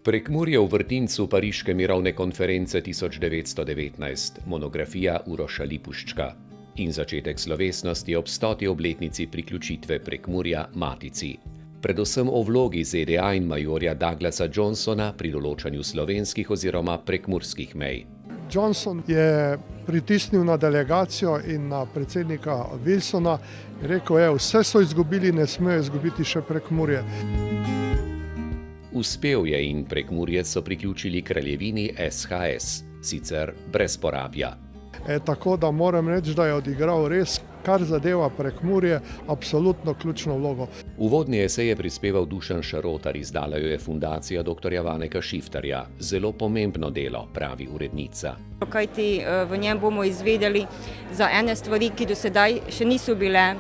Prekmurje v vrtincu Pariške mirovne konference 1919, monografija Uroša Lipuščka in začetek slovesnosti ob 100. obletnici priključitve Prekmurja Matici. Predvsem o vlogi ZDA in majorja Douglasa Johnsona pri določanju slovenskih oziroma prekmurskih mej. Johnson je pritisnil na delegacijo in na predsednika Wilsona in rekel, vse so izgubili, ne smejo izgubiti še Prekmurje. Uspel je in Prekmurje so priključili kraljevini SHS, sicer brez porabja. Tako da moram reči, da je odigral res, kar zadeva Prekmurje, absolutno ključno vlogo. Uvodni esej je prispeval Dušan Šarotar, izdala jo je fundacija dr. Vaneka Šiftarja. Zelo pomembno delo, pravi urednica. Kajti v njem bomo izvedeli za ene stvari, ki do sedaj še niso bile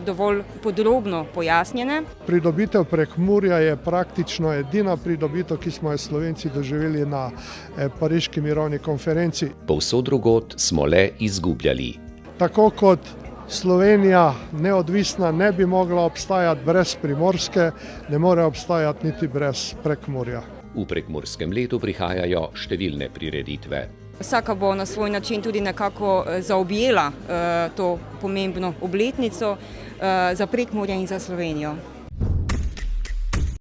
dovolj podrobno pojasnjene. Pridobitev Prekmurja je praktično edina pridobitev, ki smo jo Slovenci doživeli na Pariški mirovni konferenci. Povsod drugod smo le izgubljali. Tako kot Slovenija neodvisna ne bi mogla obstajati brez Primorske, ne more obstajati niti brez Prekmurja. V prekmurskem letu prihajajo številne prireditve. Vsaka bo na svoj način tudi nekako zaobjela to pomembno obletnico za Prekmurje in za Slovenijo.